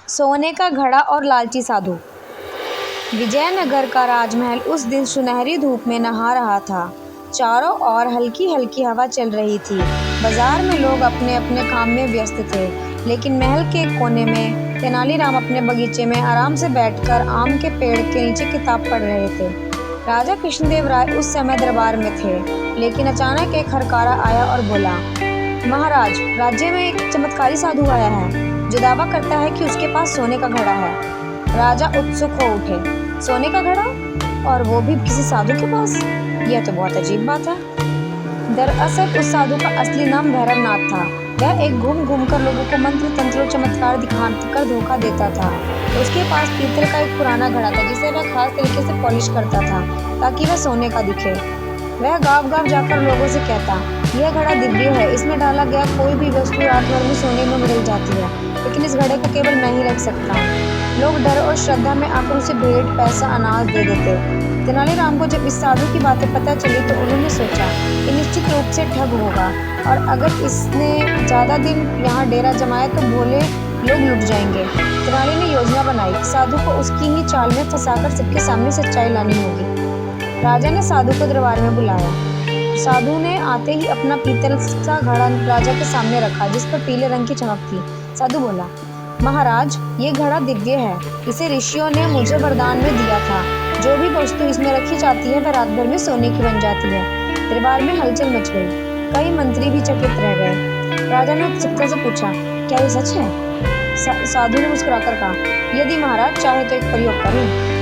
सोने का घड़ा और लालची साधु। विजयनगर का राजमहल उस दिन सुनहरी धूप में नहा रहा था। चारों ओर हल्की हल्की हवा चल रही थी। बाजार में लोग अपने अपने काम में व्यस्त थे, लेकिन महल के कोने में तेनालीराम अपने बगीचे में आराम से बैठकर आम के पेड़ के नीचे किताब पढ़ रहे थे। राजा कृष्णदेव राय उस समय दरबार में थे, लेकिन अचानक एक हरकारा आया और बोला, महाराज, राज्य में एक चमत्कारी साधु आया है जो दावा करता है कि उसके पास सोने का घड़ा है। राजा उत्सुक हो उठे। सोने का घड़ा, और वो भी किसी साधु के पास? यह तो बहुत अजीब बात है। दरअसल उस साधु का असली नाम भैरवनाथ था। वह एक घूम कर लोगों को मंत्र तंत्र और चमत्कार दिखाकर धोखा देता था। उसके पास पीतल का एक पुराना घड़ा था जिसे वह खास तरीके से पॉलिश करता था ताकि वह सोने का दिखे। वह गाँव गाँव जाकर लोगों से कहता, यह घड़ा दिव्य है, इसमें डाला गया कोई भी वस्तु रात भर में सोने में बदल जाती है, लेकिन इस घड़े को केवल मैं ही रख सकता हूँ। लोग डर और श्रद्धा में आकर उसे भेंट, पैसा, अनाज दे देते। तेनालीराम को जब इस साधु की बातें पता चली तो उन्होंने सोचा कि निश्चित रूप से ठग होगा, और अगर इसने ज़्यादा दिन यहाँ डेरा जमाया तो भोले लोग लुट जाएंगे। तेनाली ने योजना बनाई, साधु को उसकी ही चाल में फंसाकर सबके सामने सच्चाई लानी होगी। राजा ने साधु को दरबार में बुलाया। साधु ने आते ही अपना पीतल का घड़ा राजा के सामने रखा जिस पर पीले रंग की चमक थी। साधु बोला, महाराज, ये घड़ा दिव्य है। इसे ऋषियों ने मुझे वरदान में दिया था। जो भी वस्तु इसमें रखी जाती है वह रात भर में सोने की बन जाती है। दरबार में हलचल मच गई। कई मंत्री भी चकित रह गए। राजा ने उत्सुकता से पूछा, क्या ये सच है? साधु ने मुस्कुराकर कहा, यदि महाराज चाहे तो एक प्रयोग करें।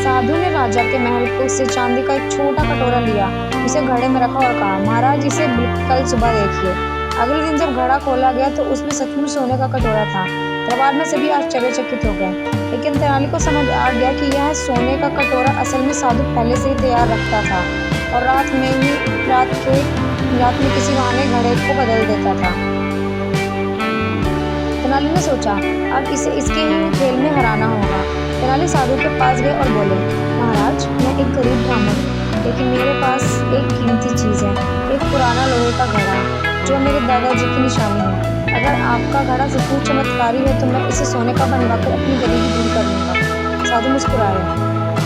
साधु ने राजा के महल को से चांदी का एक छोटा कटोरा लिया, उसे घड़े में रखा और कहा, महाराज, इसे कल सुबह देखिए। अगले दिन जब घड़ा खोला गया तो उसमें सचमुच सोने का कटोरा था। दरबार में सभी आश्चर्यचकित हो गए, लेकिन तेनाली को समझ आ गया कि यह सोने का कटोरा असल में साधु पहले से ही तैयार रखता था और रात में किसी बहाने घड़े को बदल देता था। तेनाली ने सोचा, अब इसे इसके ही खेल में हराना होगा। तेनाली साधु के पास गए और बोले, महाराज, मैं एक गरीब ब्राह्मण हूँ, लेकिन मेरे पास एक कीमती चीज़ है, एक पुराना लोहे का घड़ा जो मेरे दादाजी की निशानी है। अगर आपका घड़ा सचमुच चमत्कारी है तो मैं इसे सोने का बनवाकर अपनी गरीबी दूर कर लूँगा। साधु मुस्कुराया,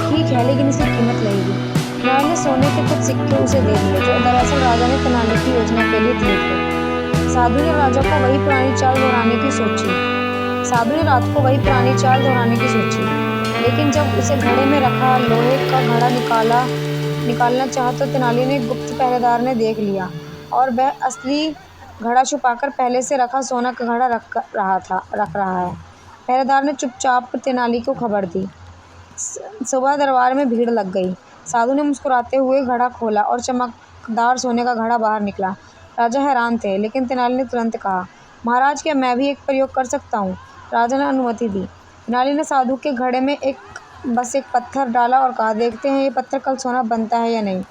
ठीक है, लेकिन इसकी कीमत लगेगी। तेनाली ने सोने के कुछ सिक्के उसे दे दिए जो दरअसल राजा ने तेनाली की योजना के लिए दिए थे। साधु ने राजा को वही पुरानी चाल दोहराने की सोची। साधु ने रात को वही पुरानी चाल दोहराने की सोची, लेकिन जब उसे घड़े में रखा लोहे का घड़ा निकालना चाहा तो तेनाली ने गुप्त पहरेदार ने देख लिया और वह असली घड़ा छुपाकर पहले से रखा सोना का घड़ा रख रहा है। पहरेदार ने चुपचाप तेनाली को खबर दी। सुबह दरबार में भीड़ लग गई। साधु ने मुस्कुराते हुए घड़ा खोला और चमकदार सोने का घड़ा बाहर निकला। राजा हैरान थे, लेकिन तेनाली ने तुरंत कहा, महाराज, क्या मैं भी एक प्रयोग कर सकता हूँ? राजा ने अनुमति दी। तेनाली ने साधु के घड़े में बस एक पत्थर डाला और कहा, देखते हैं ये पत्थर कल सोना बनता है या नहीं।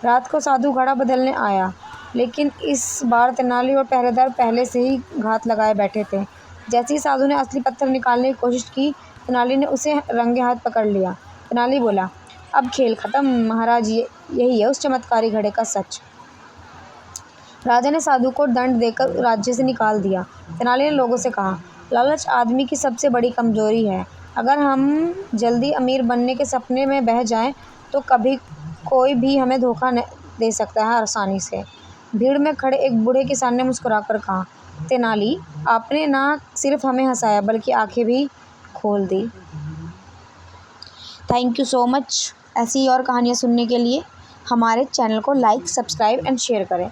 रात को साधु घड़ा बदलने आया, लेकिन इस बार तेनाली और पहरेदार पहले से ही घात लगाए बैठे थे। जैसे ही साधु ने असली पत्थर निकालने की कोशिश की, तेनाली ने उसे रंगे हाथ पकड़ लिया। तेनाली बोला, अब खेल खत्म महाराज, यही है उस चमत्कारी घड़े का सच। राजा ने साधु को दंड देकर राज्य से निकाल दिया। तेनाली ने लोगों से कहा, लालच आदमी की सबसे बड़ी कमजोरी है। अगर हम जल्दी अमीर बनने के सपने में बह जाएं तो कभी कोई भी हमें धोखा दे सकता है आसानी से। भीड़ में खड़े एक बूढ़े किसान ने मुस्कुराकर कहा, तेनाली, आपने ना सिर्फ हमें हंसाया बल्कि आंखें भी खोल दी। Thank you so much. ऐसी और कहानियाँ सुनने के लिए हमारे चैनल को लाइक, सब्सक्राइब एंड शेयर करें।